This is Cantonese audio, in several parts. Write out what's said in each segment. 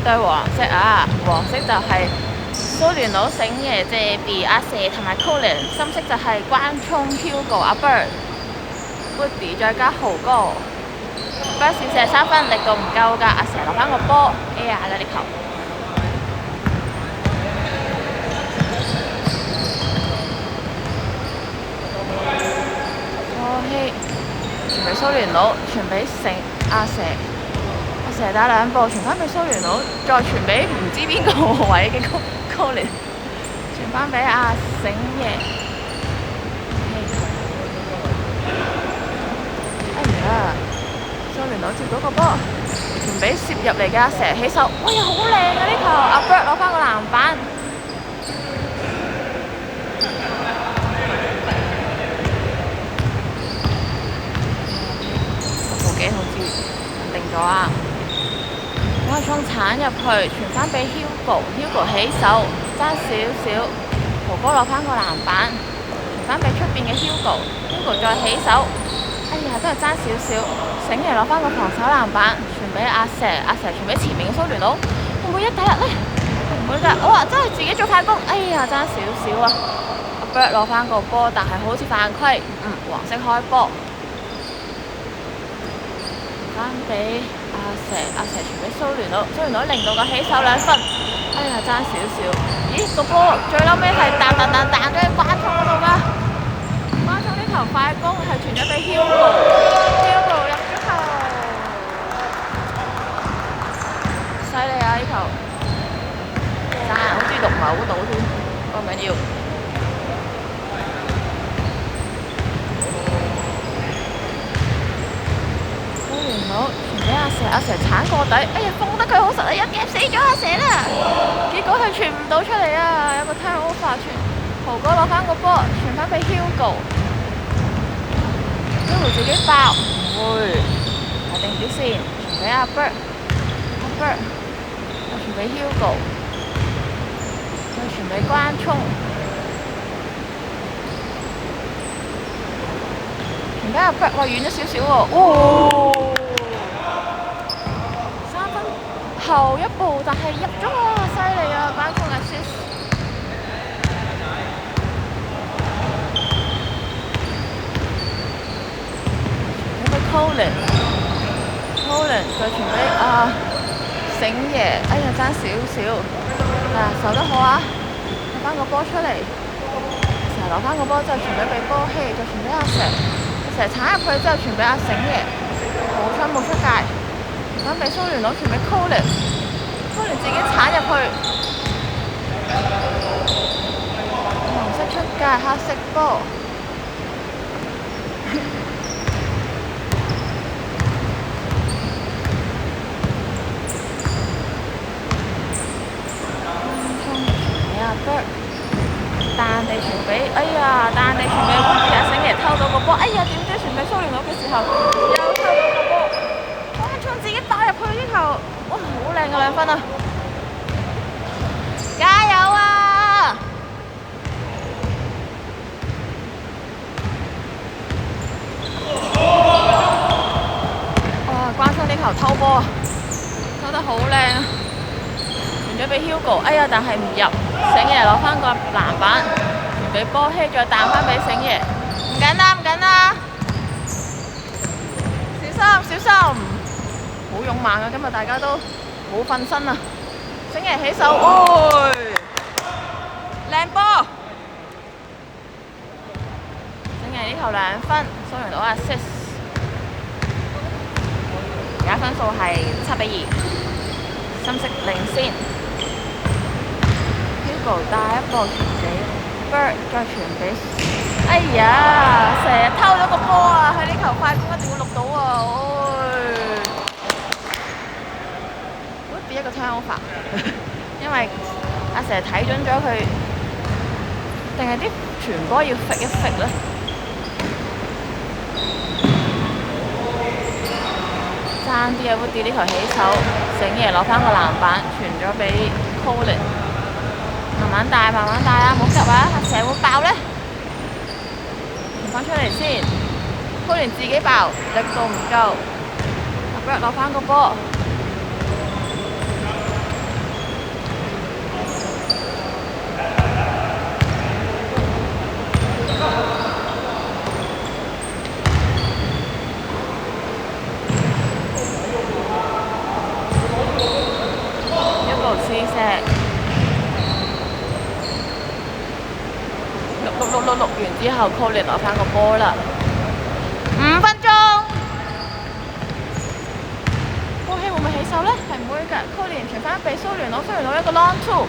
對黃色啊，黃色就係蘇聯佬醒爺、謝 B、阿蛇同埋 Colin， 深色就係關聰、Hugo、阿 Bird、Woody 再加豪哥。Bird 試射3分，力度唔夠㗎，阿蛇攞翻個波 ，A 啦呢球。傳俾蘇聯佬，傳俾阿蛇，阿蛇打兩步，傳翻俾蘇聯佬，再傳俾唔知邊個位嘅Colin，傳翻俾阿醒爺。哎呀，蘇聯佬接到個波，傳俾攝入嚟嘅阿蛇起手，哇呀好靚啊呢球！阿 Bird 攞翻個籃板。好似定咗啊！我衝鏟入去，傳翻俾 Hugo 起手，爭少少，豪哥攞翻個籃板，傳翻俾出邊嘅 Hugo 再起手，哎呀都係爭少少，醒爺攞翻個防守籃板，傳俾阿蛇傳俾前面嘅蘇聯佬，會唔會1打1呢？唔會㗎，哇真係自己做快攻，哎呀爭少少啊！阿 Bird 攞翻個波，但係好似犯規，黃色開波。翻俾阿蛇傳俾蘇聯佬令到個起手2分，哎呀爭少少，咦個波最嬲尾係彈咗去關聰嗰度㗎，關聰呢球快攻係傳咗俾 Hugo 入咗球，犀利啊呢球，好似6碼到添，唔緊要。好，傳俾阿蛇鏟過底，哎呀封得佢好實啊，一夾死咗阿蛇啦！結果佢傳唔到出嚟啊，有個 turnover 傳，豪哥攞翻個波，傳翻俾 Hugo 自己爆，唔會，睇定啲先，傳俾阿 Bird 又傳俾 Hugo， 再傳俾關聰，傳俾阿 Bird， 哇遠咗少少喎，後一步，但係入咗啊！犀利啊！關聰 assist。傳俾 Colin 再傳俾醒爺，哎呀爭少少，守得好啊！攞翻個波出嚟，攞翻個波之後傳俾波希，再傳俾阿蛇鏟入去之後傳俾阿醒爺，冇出界。傳俾蘇聯佬，傳俾 Colin 自己鏟入去，黃色出界，黑色波。俾阿 Bird 彈地傳俾，哎呀彈地傳俾 Woody， 阿醒爺偷到個波，哎呀點知傳俾蘇聯佬嘅時候又偷到個波。自己打入去呢球，哇好靚嘅2分啊！加油啊！哇關聰呢球偷波，偷得好靚啊！傳咗俾 Hugo， 哎呀但係唔入，醒爺攞翻個籃板，傳俾波希，再彈翻俾醒爺，唔緊啦，小心！好勇猛啊！今日大家都冇瞓身啊！醒爺起手，靚波！醒爺呢球2分，蘇聯佬assist，而家分數係7-2，深色領先。Hugo 帶一步傳俾 Bird， 再傳俾，哎呀，成日偷咗個波啊！佢呢球快攻一定會錄到啊！一個 turnover， 因為阿蛇睇準咗佢，定係啲傳波要揈一揈咧？爭啲啊 ！Woody 呢球起手，醒爺攞翻個籃板，傳咗俾 Colin， 慢慢帶啊，唔好急啊！阿蛇會爆咧，傳翻出嚟先 ，Colin 自己爆，力度唔夠，阿 Bird 攞翻個波。都錄完之後 c o l i n 攞翻個波啦。5分鐘，波希會唔會起手呢？係唔會㗎 c o l i n 傳翻俾蘇聯攞，蘇聯攞一個 long two，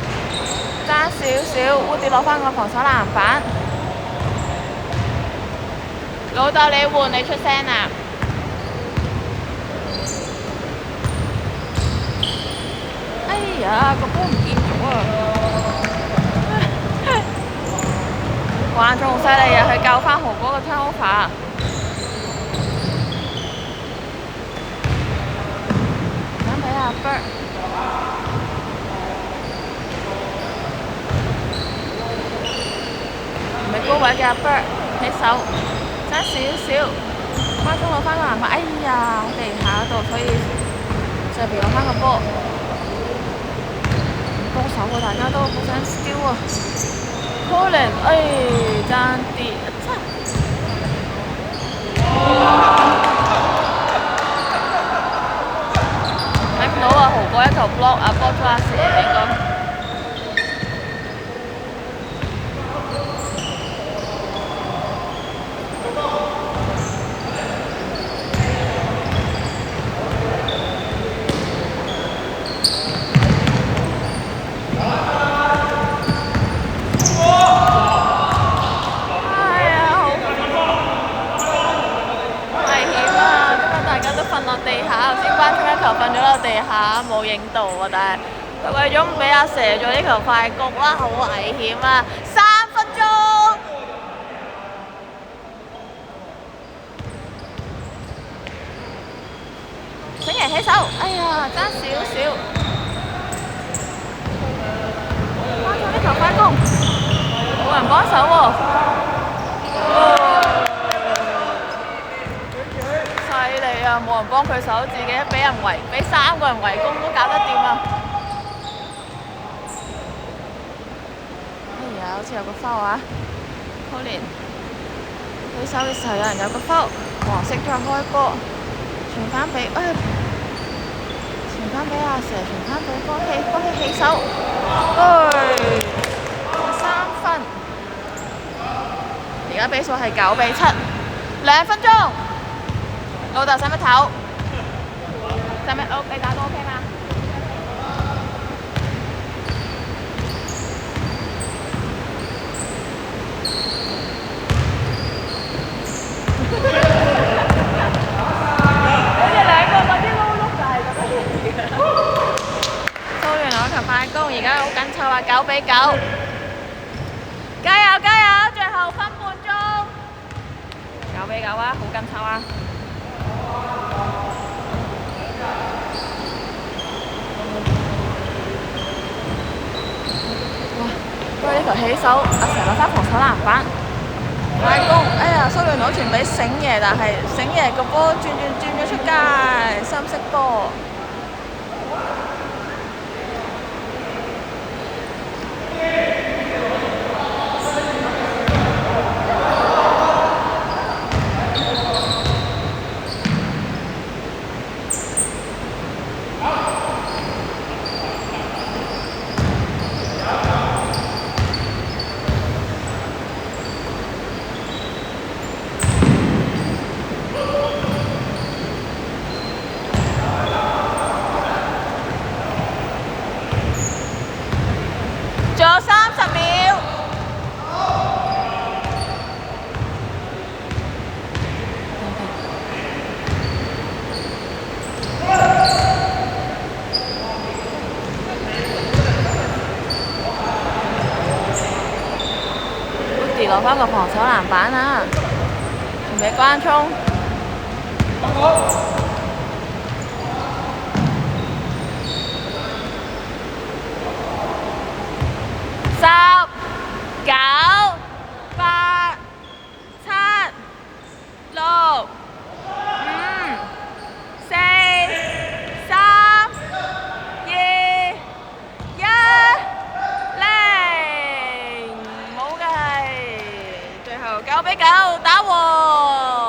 爭少少 ，Woody 攞翻個防守籃板。老豆你換，你出聲啊！哎呀，個波唔見咗啊！關中好犀利啊！佢救翻豪哥個 turnover。想睇下 Bird， 唔係高位嘅阿 Bird 起手，爭少少。關中攞翻個籃板，哎呀，喺地下度，所以上邊攞翻個波。多手喎，大家都好想 steal 啊 ！Colin， 爭啲，睇唔到啊！豪哥一球 block 啊 ，block 咗阿蛇應該。瞓咗落地下冇影到啊！但係為咗唔俾阿蛇做呢球快攻啦，好危險啊！3分鐘，醒爺起手，哎呀，爭少少，翻咗呢球快攻，冇人幫手喎。冇人幫佢手，自己俾人圍，俾3個人圍攻都搞得掂啊！哎呀，好似有個 foul 啊 ！Colin 起手嘅時候有人有個 foul， 黃色再開波，傳翻俾阿蛇，傳翻俾波希起手，3分，而家比數係9-7，2分鐘。老豆使乜唞？使乜你打都 OK 嗎？你哋兩個嗰啲撈碌就係咁樣。蘇聯攞球快攻，而家好緊湊啊，9-9。加油加油！最後分半鐘。9-9啊，好緊湊啊！哇！呢球起手，阿成攞翻防守籃板，快攻！哎呀，蘇聯攞傳俾醒爺，但係醒爺個波轉咗出界，深色波。仲有30秒。Woody 攞翻個防守籃板啊！傳俾關聰。10、9、8、7、6、5、4、3、2、1，零，冇嘅係，最後9-9打和。